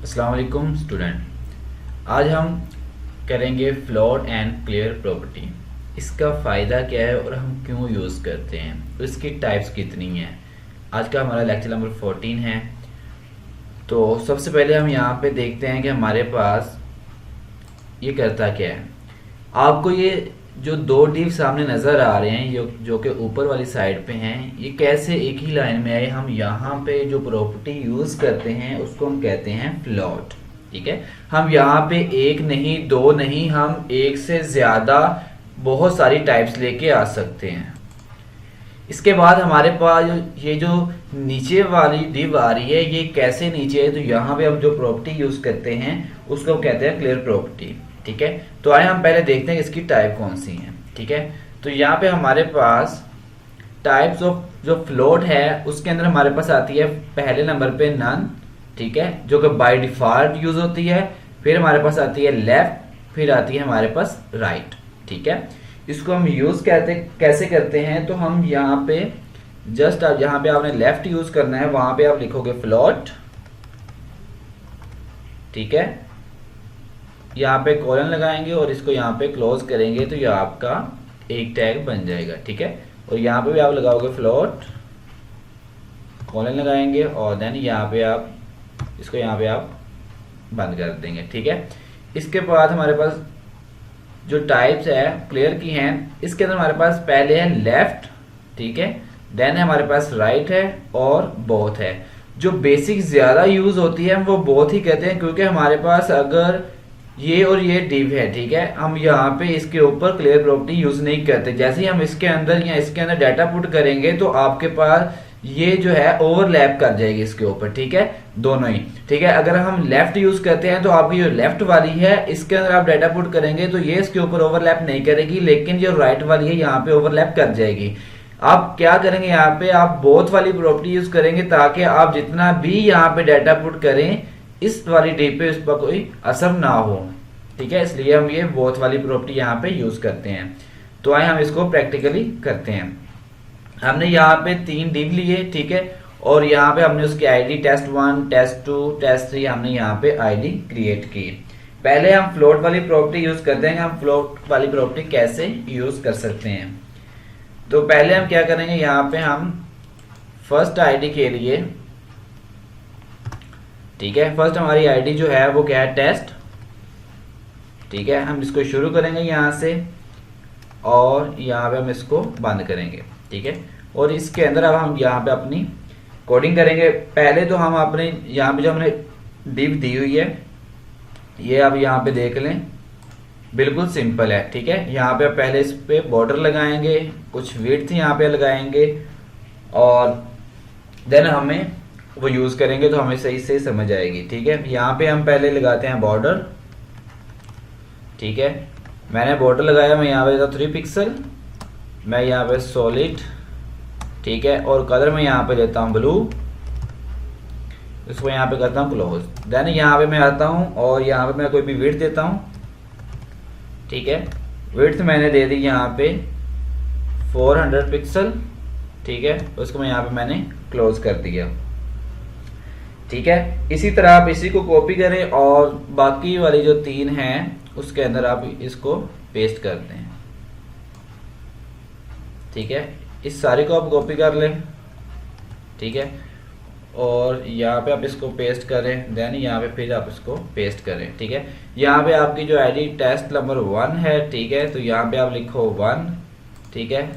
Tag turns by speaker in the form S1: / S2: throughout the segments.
S1: अस्सलाम वालेकुम स्टूडेंट। आज हम करेंगे फ्लोट एंड क्लियर प्रॉपर्टी। इसका फ़ायदा क्या है और हम क्यों यूज़ करते हैं, तो इसकी टाइप्स कितनी हैं। आज का हमारा लेक्चर नंबर 14 है। तो सबसे पहले हम यहाँ पे देखते हैं कि हमारे पास ये करता क्या है। आपको ये जो दो डिव सामने नज़र आ रहे हैं, ये जो कि ऊपर वाली साइड पे हैं, ये कैसे एक ही लाइन में आए। हम यहाँ पे जो प्रॉपर्टी यूज़ करते हैं उसको हम कहते हैं फ्लोट। ठीक है, हम यहाँ पे एक नहीं, दो नहीं, हम एक से ज़्यादा बहुत सारी टाइप्स लेके आ सकते हैं। इसके बाद हमारे पास ये जो नीचे वाली डिव आ रही है, ये कैसे नीचे है, तो यहाँ पे हम जो प्रॉपर्टी यूज़ करते हैं उसको कहते हैं क्लियर प्रॉपर्टी। ठीक है, तो आए हम पहले देखते हैं इसकी टाइप कौन सी है। ठीक है, तो यहाँ पे हमारे पास टाइप्स ऑफ जो फ्लोट है उसके अंदर हमारे पास आती है पहले नंबर पे नन। ठीक है, जो कि बाय डिफॉल्ट यूज होती है। फिर हमारे पास आती है लेफ्ट, फिर आती है हमारे पास राइट। ठीक है, इसको हम यूज कैसे करते हैं, तो हम यहाँ पे जस्ट जहाँ पे आपने लेफ्ट यूज करना है वहां पे आप लिखोगे फ्लोट। ठीक है, यहाँ पे कॉलन लगाएंगे और इसको यहाँ पे क्लोज करेंगे तो ये आपका एक टैग बन जाएगा। ठीक है, और यहाँ पे भी आप लगाओगे फ्लोट, कॉलन लगाएंगे और देन यहाँ पे आप इसको यहाँ पे आप बंद कर देंगे। ठीक है, इसके बाद हमारे पास जो टाइप्स है क्लियर की हैं, इसके अंदर हमारे पास पहले है लेफ्ट। ठीक है, देन हमारे पास राइट है और बोथ है। जो बेसिक ज्यादा यूज होती है हम वो बोथ ही कहते हैं, क्योंकि हमारे पास अगर ये और ये डिव है, ठीक है, हम यहाँ पे इसके ऊपर क्लियर प्रॉपर्टी यूज नहीं करते। जैसे ही हम इसके अंदर या इसके अंदर डाटा पुट करेंगे तो आपके पास ये जो है ओवरलैप कर जाएगी इसके ऊपर। ठीक है, दोनों ही। ठीक है, अगर हम लेफ्ट यूज करते हैं तो आपकी जो लेफ्ट वाली है इसके अंदर आप डाटा पुट करेंगे तो ये इसके ऊपर ओवरलैप नहीं करेगी, लेकिन जो राइट वाली है यहाँ पे ओवरलैप कर जाएगी। आप क्या करेंगे, यहाँ पे आप बोथ वाली प्रॉपर्टी यूज करेंगे ताकि आप जितना भी यहाँ पे डाटा पुट करें इस वाली डिव पे उस पर कोई असर ना हो। ठीक है, इसलिए हम ये बोथ वाली प्रॉपर्टी यहाँ पे यूज करते हैं। तो आए हम इसको प्रैक्टिकली करते हैं। हमने यहाँ पे 3 डिव लिए, ठीक है, और यहाँ पे हमने उसकी आईडी test1, test2, test3 हमने यहाँ पे आईडी क्रिएट की। पहले हम फ्लोट वाली प्रॉपर्टी यूज करते हैं। हम फ्लोट वाली प्रॉपर्टी कैसे यूज कर सकते हैं, तो पहले हम क्या करेंगे, यहाँ पे हम फर्स्ट आईडी के लिए, ठीक है, फर्स्ट हमारी आईडी जो है वो क्या है, टेस्ट। ठीक है, हम इसको शुरू करेंगे यहाँ से और यहाँ पे हम इसको बंद करेंगे। ठीक है, और इसके अंदर अब हम यहाँ पे अपनी कोडिंग करेंगे। पहले तो हम अपने यहाँ पे जो हमने डिव दी हुई है ये अब यहाँ पे देख लें, बिल्कुल सिंपल है। ठीक है, यहाँ पे पहले इस पे बॉर्डर लगाएंगे, कुछ विड्थ यहाँ पे लगाएंगे और देन हमें वो यूज करेंगे तो हमें सही से समझ आएगी। ठीक है, यहाँ पे हम पहले लगाते हैं बॉर्डर। ठीक है, मैंने बॉर्डर लगाया, मैं यहाँ पे 3 पिक्सल, मैं यहाँ पे सॉलिड। ठीक है, और कलर मैं यहाँ पे देता हूँ ब्लू, इसको यहाँ पे करता हूँ क्लोज। देन यहाँ पे मैं आता हूँ और यहाँ पे मैं कोई भी विड्थ देता हूँ। ठीक है, विड्थ मैंने दे दी यहाँ पे 400 पिक्सल। ठीक है, उसको मैं यहाँ पे मैंने क्लोज कर दिया। ठीक है, इसी तरह आप इसी को कॉपी करें और बाकी वाली जो 3 हैं उसके अंदर आप इसको पेस्ट कर दें। ठीक है, इस सारे को आप कॉपी कर लें। ठीक है, और यहाँ पे आप इसको पेस्ट करें, देन यहाँ पे फिर आप इसको पेस्ट करें। ठीक है, यहाँ पे आपकी जो आईडी टेस्ट नंबर 1 है, ठीक है, तो यहाँ पे आप लिखो 1। ठीक है,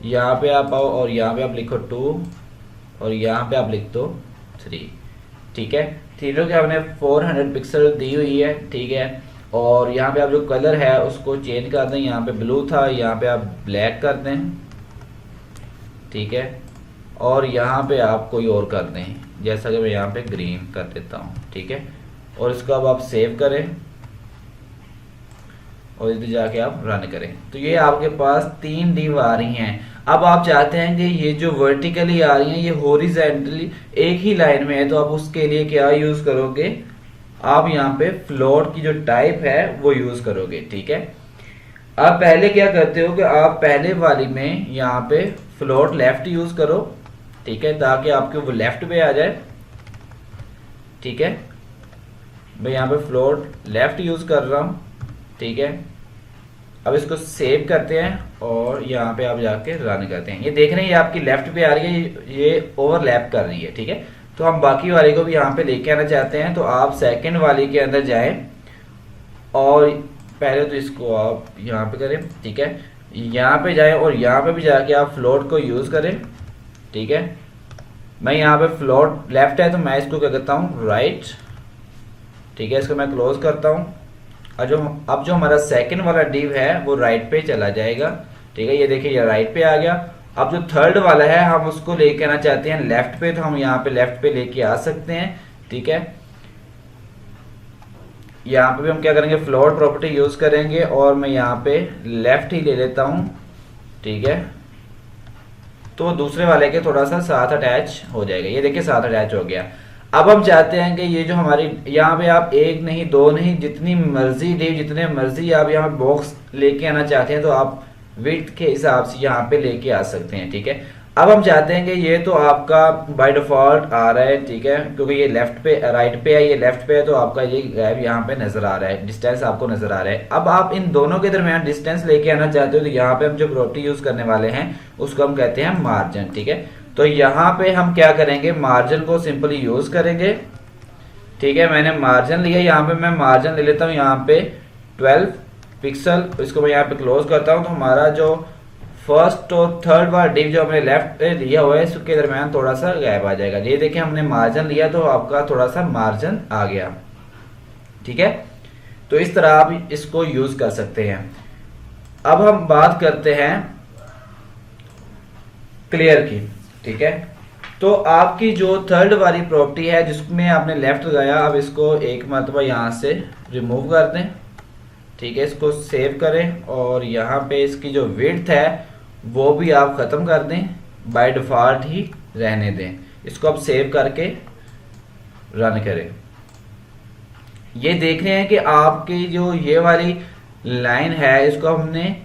S1: यहाँ पे आप आओ और यहाँ पे आप लिखो 2 और यहाँ पे आप लिख दो 3। ठीक है, तीनों के हमने 400 पिक्सल दी हुई है। ठीक है, और यहाँ पे आप जो कलर है उसको चेंज कर दें, यहाँ पे ब्लू था, यहाँ पे आप ब्लैक कर दें। ठीक है, और यहाँ पे आप कोई और कर दें, जैसा कि मैं यहाँ पे ग्रीन कर देता हूँ। ठीक है, और इसको अब आप सेव करें और इधर जाके आप रन करें तो ये आपके पास 3 डिव आ रही हैं। अब आप चाहते हैं कि ये जो वर्टिकली आ रही हैं ये हॉरिजॉन्टली एक ही लाइन में है, तो आप उसके लिए क्या यूज करोगे, आप यहाँ पे फ्लोट की जो टाइप है वो यूज करोगे। ठीक है, आप पहले क्या करते हो कि आप पहले वाली में यहाँ पे फ्लोट लेफ्ट यूज करो। ठीक है, ताकि आपके वो लेफ्ट पे आ जाए। ठीक है, मैं यहाँ पे फ्लोट लेफ्ट यूज कर रहा हूँ, ठीक है। अब इसको सेव करते हैं और यहाँ पे आप जाके रन करते हैं। ये देख रहे हैं ये आपकी लेफ्ट पे आ रही है, ये ओवरलैप कर रही है, ठीक है। तो हम बाकी वाले को भी यहाँ पे लेके आना चाहते हैं, तो आप सेकंड वाली के अंदर जाएं और पहले तो इसको आप यहाँ पे करें, ठीक है। यहाँ पे जाएं और यहाँ पे भी जाके आप फ्लोट को यूज करें, ठीक है। मैं यहाँ पे फ्लोट लेफ्ट है तो मैं इसको क्या करता हूँ राइट, ठीक है। इसको मैं क्लोज करता हूँ और अब जो हमारा सेकंड वाला डिव है वो राइट पे चला जाएगा, ठीक है। ये देखिए ये राइट पे आ गया। अब जो थर्ड वाला है हम उसको लेके आना चाहते हैं लेफ्ट पे, तो हम यहाँ पे लेफ्ट पे लेके आ सकते हैं, ठीक है। यहाँ पे भी हम क्या करेंगे फ्लोट प्रॉपर्टी यूज करेंगे और मैं यहाँ पे लेफ्ट ही ले लेता हूँ, ठीक है। तो दूसरे वाले के थोड़ा सा साथ अटैच हो जाएगा, ये देखिए साथ अटैच हो गया। अब हम चाहते हैं कि ये जो हमारी यहाँ पे आप एक नहीं दो नहीं जितनी मर्जी डिव जितने मर्जी आप यहाँ पे बॉक्स लेके आना चाहते हैं तो आप विड्थ के हिसाब से यहाँ पे लेके आ सकते हैं, ठीक है। अब हम चाहते हैं कि ये तो आपका बाय डिफॉल्ट आ रहा है, ठीक है, क्योंकि ये लेफ्ट पे राइट पे है, ये लेफ्ट पे है, तो आपका ये गैप यहाँ पे नजर आ रहा है, डिस्टेंस आपको नजर आ रहा है। अब आप इन दोनों के दरमियान डिस्टेंस लेके आना चाहते हो तो यहाँ पे हम जो प्रॉपर्टी यूज करने वाले हैं उसको हम कहते हैं मार्जिन, ठीक है। तो यहाँ पे हम क्या करेंगे मार्जिन को सिंपली यूज करेंगे, ठीक है। मैंने मार्जिन लिया, यहाँ पे मैं मार्जिन ले लेता हूँ यहाँ पे 12 पिक्सल, इसको मैं यहाँ पे क्लोज करता हूँ। तो हमारा जो फर्स्ट और थर्ड वाला डिव जो हमने लेफ्ट पे लिया हुआ है इसके दरमियान थोड़ा सा गैप आ जाएगा। ये देखिए हमने मार्जिन लिया तो आपका थोड़ा सा मार्जिन आ गया, ठीक है। तो इस तरह आप इसको यूज कर सकते हैं। अब हम बात करते हैं क्लियर की, ठीक है। तो आपकी जो थर्ड वाली प्रॉपर्टी है जिसमें आपने लेफ्ट लगाया, अब इसको एक मरतबा यहाँ से रिमूव कर दें, ठीक है। इसको सेव करें और यहाँ पे इसकी जो विड्थ है वो भी आप खत्म कर दें, बाय डिफॉल्ट ही रहने दें। इसको आप सेव करके रन करें। ये देख रहे हैं कि आपकी जो ये वाली लाइन है इसको हमने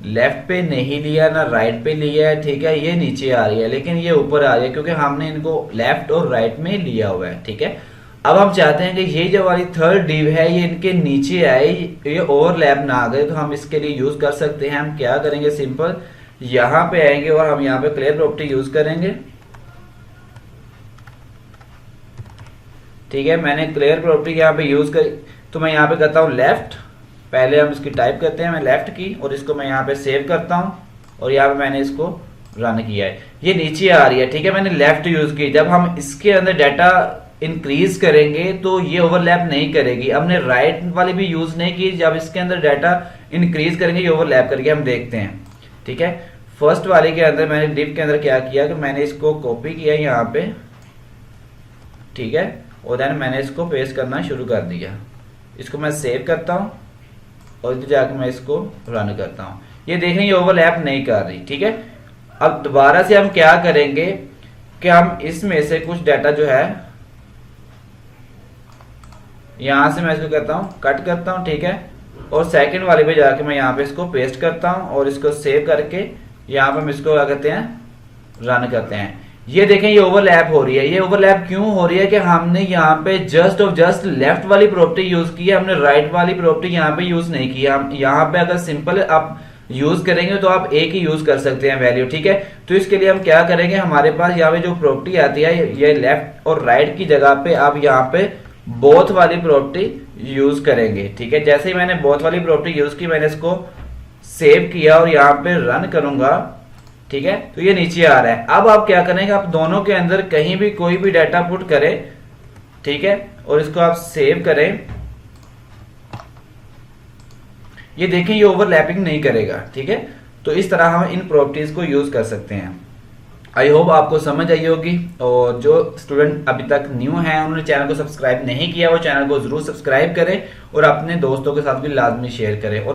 S1: लेफ्ट पे नहीं लिया ना राइट पे लिया है, ठीक है। ये नीचे आ रही है लेकिन ये ऊपर आ रही है क्योंकि हमने इनको लेफ्ट और राइट में लिया हुआ है, ठीक है। अब हम चाहते हैं कि ये जो वाली थर्ड डिव है ये इनके नीचे आए, ये ओवरलैप ना आ गए, तो हम इसके लिए यूज कर सकते हैं। हम क्या करेंगे सिंपल यहाँ पे आएंगे और हम यहाँ पे क्लियर प्रॉपर्टी यूज करेंगे, ठीक है। मैंने क्लियर प्रॉपर्टी यहाँ पे यूज करी तो मैं यहाँ पे करता हूँ लेफ्ट, पहले हम इसकी टाइप करते हैं मैं लेफ्ट की और इसको मैं यहाँ पे सेव करता हूँ और यहाँ पे मैंने इसको रन किया है, ये नीचे आ रही है, ठीक है। मैंने लेफ्ट यूज की। जब हम इसके अंदर डाटा इंक्रीज करेंगे तो ये ओवरलैप नहीं करेगी। हमने राइट वाली भी यूज नहीं की, जब इसके अंदर डाटा इंक्रीज करेंगे ये ओवरलैप करेगी, हम देखते हैं, ठीक है। फर्स्ट वाले के अंदर मैंने डिव के अंदर क्या किया कि मैंने इसको कॉपी किया यहाँ पे, ठीक है, और देन मैंने इसको पेस्ट करना शुरू कर दिया। इसको मैं सेव करता हूँ और इधर जाकर मैं इसको रन करता हूँ। ये देखें ये ओवरलैप नहीं कर रही, ठीक है। अब दोबारा से हम क्या करेंगे कि हम इसमें से कुछ डाटा जो है यहां से मैं इसको करता हूं कट करता हूं, ठीक है, और सेकंड वाले पे जाके मैं यहाँ पे इसको पेस्ट करता हूं और इसको सेव करके यहाँ पे हम इसको क्या करते हैं रन करते हैं। ये देखें ये ओवरलैप हो रही है। ये ओवरलैप क्यों हो रही है कि हमने यहाँ पे जस्ट और जस्ट लेफ्ट वाली प्रॉपर्टी यूज की है, हमने राइट वाली प्रॉपर्टी यहाँ पे यूज नहीं की। हम यहाँ पे अगर सिंपल आप यूज करेंगे तो आप एक ही यूज कर सकते हैं वैल्यू, ठीक है। तो इसके लिए हम क्या करेंगे, हमारे पास यहाँ पे जो प्रॉपर्टी आती है ये लेफ्ट और राइट की जगह पे आप यहाँ पे बोथ वाली प्रॉपर्टी यूज करेंगे, ठीक है। जैसे ही मैंने बोथ वाली प्रॉपर्टी यूज की मैंने इसको सेव किया और यहाँ पे रन करूंगा, ठीक है, तो ये नीचे आ रहा है। अब आप क्या करेंगे, आप दोनों के अंदर कहीं भी कोई भी डाटा पुट करें, ठीक है, और इसको आप सेव करें। ये देखें ये ओवरलैपिंग नहीं करेगा, ठीक है। तो इस तरह हम इन प्रॉपर्टीज को यूज कर सकते हैं। आई होप आपको समझ आई होगी। और जो स्टूडेंट अभी तक न्यू हैं उन्होंने चैनल को सब्सक्राइब नहीं किया वो चैनल को जरूर सब्सक्राइब करें और अपने दोस्तों के साथ भी लाजमी शेयर करें। और